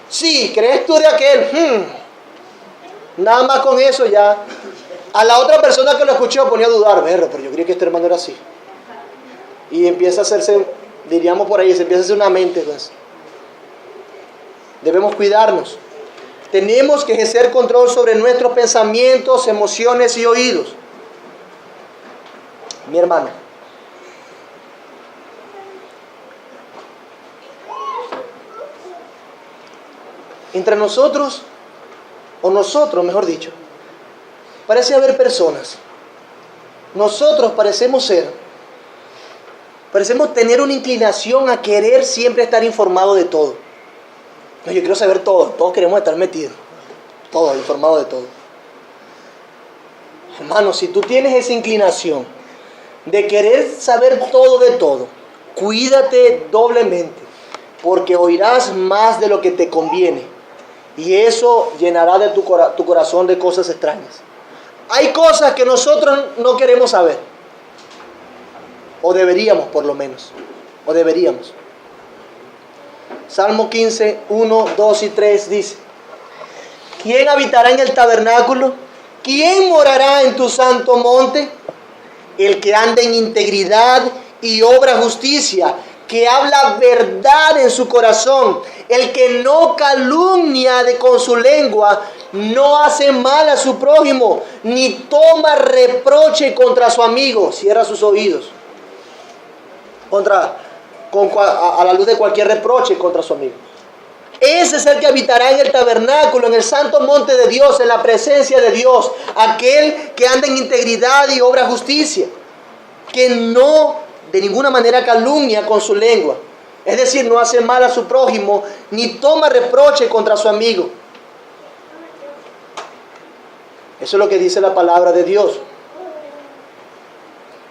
[SPEAKER 1] Sí, ¿crees tú de aquel? Nada más con eso ya. A la otra persona que lo escuchó ponía a dudar, pero yo creía que este hermano era así. Y empieza a hacerse, diríamos por ahí, se empieza a hacer una mente con eso. Debemos cuidarnos. Tenemos que ejercer control sobre nuestros pensamientos, emociones y oídos. Mi hermano, entre nosotros, o nosotros mejor dicho, parece haber personas. Nosotros parecemos tener una inclinación a querer siempre estar informado de todo. No, yo quiero saber todo, todos queremos estar metidos, todos informados de todo. Hermano, si tú tienes esa inclinación de querer saber todo de todo, cuídate doblemente, porque oirás más de lo que te conviene, y eso llenará de tu corazón de cosas extrañas. Hay cosas que nosotros no queremos saber, o deberíamos por lo menos, o deberíamos. Salmo 15, 1, 2 y 3 dice: ¿quién habitará en el tabernáculo? ¿Quién morará en tu santo monte? El que anda en integridad y obra justicia, que habla verdad en su corazón, el que no calumnia con su lengua, no hace mal a su prójimo, ni toma reproche contra su amigo. Cierra sus oídos a la luz de cualquier reproche contra su amigo. Ese es el que habitará en el tabernáculo, en el santo monte de Dios, en la presencia de Dios. Aquel que anda en integridad y obra justicia, que no de ninguna manera calumnia con su lengua. Es decir, no hace mal a su prójimo, ni toma reproche contra su amigo. Eso es lo que dice la palabra de Dios.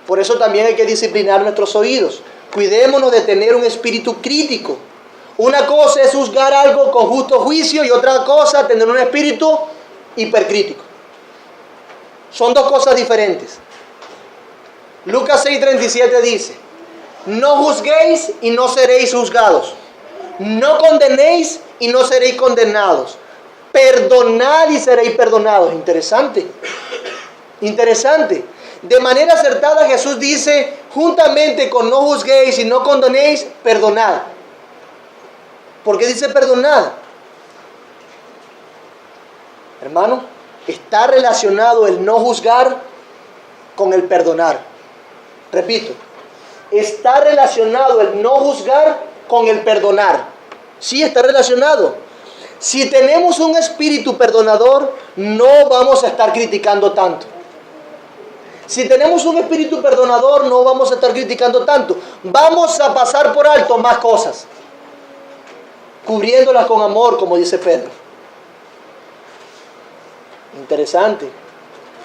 [SPEAKER 1] Por eso también hay que disciplinar nuestros oídos. Cuidémonos de tener un espíritu crítico. Una cosa es juzgar algo con justo juicio y otra cosa tener un espíritu hipercrítico. Son dos cosas diferentes. Lucas 6:37 dice: no juzguéis y no seréis juzgados. No condenéis y no seréis condenados. Perdonad y seréis perdonados. Interesante. Interesante. De manera acertada Jesús dice, juntamente con no juzguéis y no condenéis, perdonad. ¿Por qué dice perdonad? Hermano, está relacionado el no juzgar con el perdonar. Repito, está relacionado el no juzgar con el perdonar. Sí, está relacionado. Si tenemos un espíritu perdonador, no vamos a estar criticando tanto. Si tenemos un espíritu perdonador, no vamos a estar criticando tanto. Vamos a pasar por alto más cosas, cubriéndolas con amor, como dice Pedro. Interesante.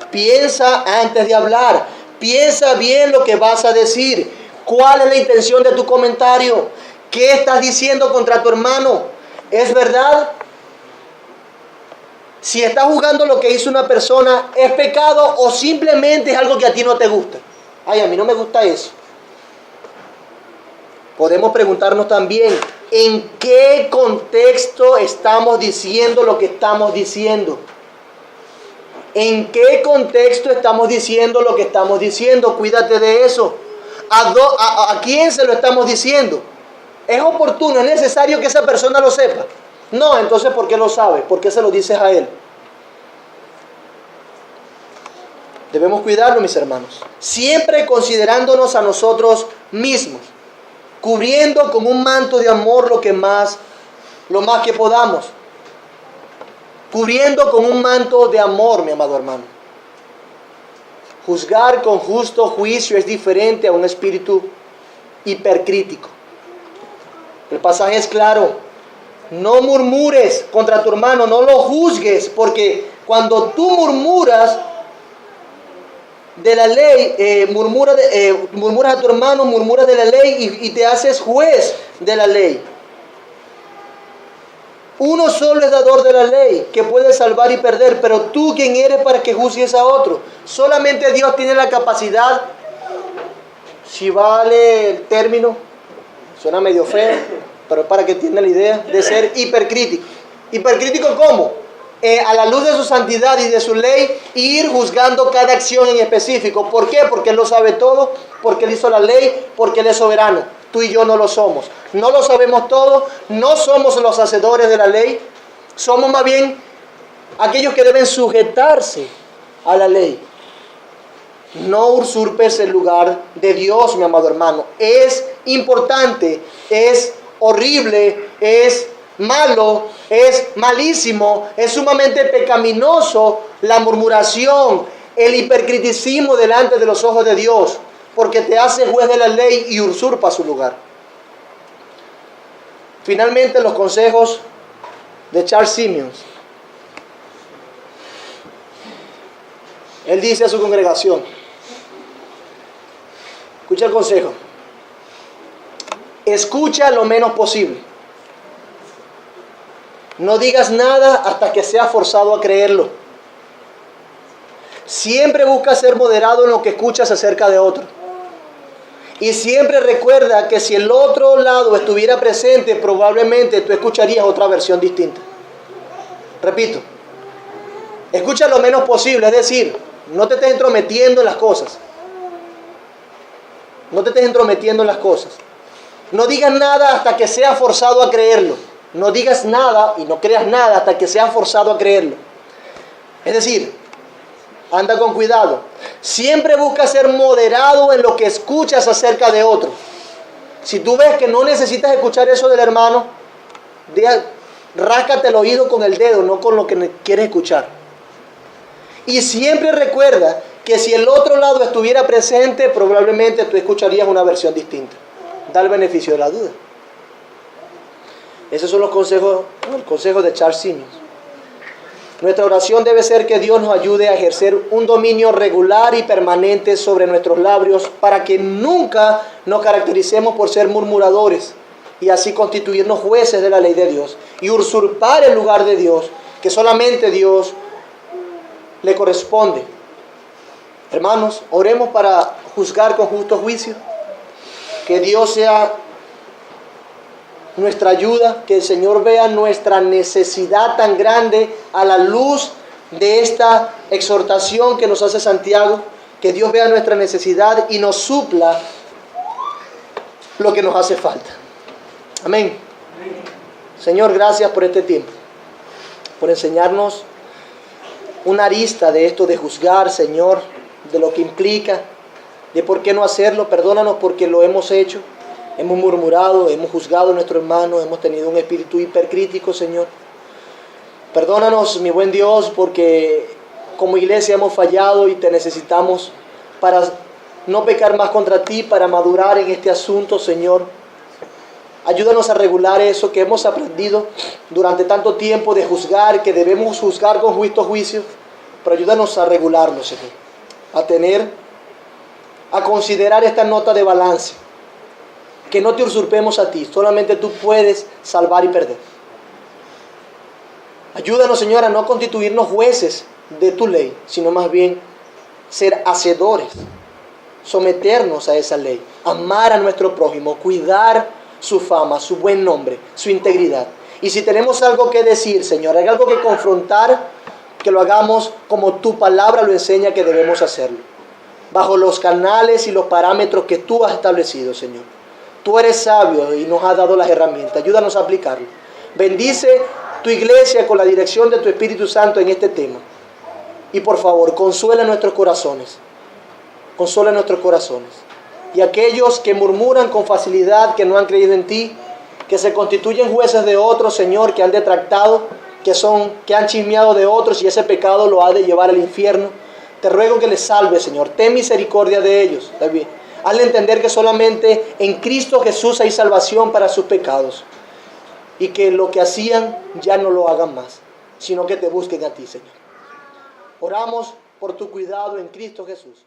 [SPEAKER 1] Piensa antes de hablar. Piensa bien lo que vas a decir. ¿Cuál es la intención de tu comentario? ¿Qué estás diciendo contra tu hermano? ¿Es verdad? Si estás juzgando lo que hizo una persona, ¿es pecado o simplemente es algo que a ti no te gusta? Ay, a mí no me gusta eso. Podemos preguntarnos también, ¿en qué contexto estamos diciendo lo que estamos diciendo? ¿En qué contexto estamos diciendo lo que estamos diciendo? Cuídate de eso. ¿A quién se lo estamos diciendo? ¿Es oportuno, es necesario que esa persona lo sepa? No, entonces ¿por qué lo sabe? ¿Por qué se lo dices a él? Debemos cuidarlo, mis hermanos. Siempre considerándonos a nosotros mismos, cubriendo con un manto de amor lo más que podamos. Cubriendo con un manto de amor, mi amado hermano. Juzgar con justo juicio es diferente a un espíritu hipercrítico. El pasaje es claro. No murmures contra tu hermano, no lo juzgues, porque cuando tú murmuras de la ley, murmuras a tu hermano, murmuras de la ley y te haces juez de la ley. Uno solo es dador de la ley, que puede salvar y perder, pero tú, ¿quién eres para que juzgues a otro? Solamente Dios tiene la capacidad, si vale el término, suena medio feo, pero para que entienda la idea, de ser hipercrítico. ¿Hipercrítico cómo? A la luz de su santidad y de su ley, ir juzgando cada acción en específico. ¿Por qué? Porque Él lo sabe todo, porque Él hizo la ley, porque Él es soberano. Tú y yo no lo somos. No lo sabemos todo, no somos los hacedores de la ley, somos más bien aquellos que deben sujetarse a la ley. No usurpes el lugar de Dios, mi amado hermano. Es importante, es horrible, es malo, es malísimo, es sumamente pecaminoso la murmuración, el hipercriticismo delante de los ojos de Dios, porque te hace juez de la ley y usurpa su lugar. Finalmente, los consejos de Charles Simeons. Él dice a su congregación, escucha el consejo: escucha lo menos posible. No digas nada hasta que seas forzado a creerlo. Siempre busca ser moderado en lo que escuchas acerca de otro. Y siempre recuerda que si el otro lado estuviera presente, probablemente tú escucharías otra versión distinta. Repito, escucha lo menos posible, es decir, no te estés entrometiendo en las cosas. No te estés entrometiendo en las cosas. No digas nada hasta que seas forzado a creerlo. No digas nada y no creas nada hasta que seas forzado a creerlo. Es decir, anda con cuidado. Siempre busca ser moderado en lo que escuchas acerca de otro. Si tú ves que no necesitas escuchar eso del hermano, ráscate el oído con el dedo, no con lo que quieres escuchar. Y siempre recuerda que si el otro lado estuviera presente, probablemente tú escucharías una versión distinta. Da el beneficio de la duda. Esos son los consejos, el consejo de Charles Simeons. Nuestra oración debe ser que Dios nos ayude a ejercer un dominio regular y permanente sobre nuestros labios para que nunca nos caractericemos por ser murmuradores y así constituirnos jueces de la ley de Dios y usurpar el lugar de Dios, que solamente Dios le corresponde. Hermanos, oremos para juzgar con justo juicio. Que Dios sea nuestra ayuda, que el Señor vea nuestra necesidad tan grande a la luz de esta exhortación que nos hace Santiago, que Dios vea nuestra necesidad y nos supla lo que nos hace falta. Amén. Señor, gracias por este tiempo, por enseñarnos una arista de esto de juzgar, Señor, de lo que implica, de por qué no hacerlo. Perdónanos porque lo hemos hecho. Hemos murmurado, hemos juzgado a nuestro hermano, hemos tenido un espíritu hipercrítico, Señor. Perdónanos, mi buen Dios, porque como iglesia hemos fallado y te necesitamos para no pecar más contra ti, para madurar en este asunto, Señor. Ayúdanos a regular eso que hemos aprendido durante tanto tiempo de juzgar, que debemos juzgar con justo juicio, pero ayúdanos a regularlo, Señor. A considerar esta nota de balance. Que no te usurpemos a ti, solamente tú puedes salvar y perder. Ayúdanos, Señor, a no constituirnos jueces de tu ley, sino más bien ser hacedores, someternos a esa ley, amar a nuestro prójimo, cuidar su fama, su buen nombre, su integridad. Y si tenemos algo que decir, Señor, hay algo que confrontar, que lo hagamos como tu palabra lo enseña que debemos hacerlo, bajo los canales y los parámetros que tú has establecido, Señor. Tú eres sabio y nos has dado las herramientas. Ayúdanos a aplicarlo. Bendice tu iglesia con la dirección de tu Espíritu Santo en este tema. Y por favor, consuela nuestros corazones. Consuela nuestros corazones. Y aquellos que murmuran con facilidad, que no han creído en ti, que se constituyen jueces de otros, Señor, que han detractado, que han chismeado de otros y ese pecado lo ha de llevar al infierno. Te ruego que les salves, Señor. Ten misericordia de ellos. También. Hazle entender que solamente en Cristo Jesús hay salvación para sus pecados. Y que lo que hacían ya no lo hagan más, sino que te busquen a ti, Señor. Oramos por tu cuidado en Cristo Jesús.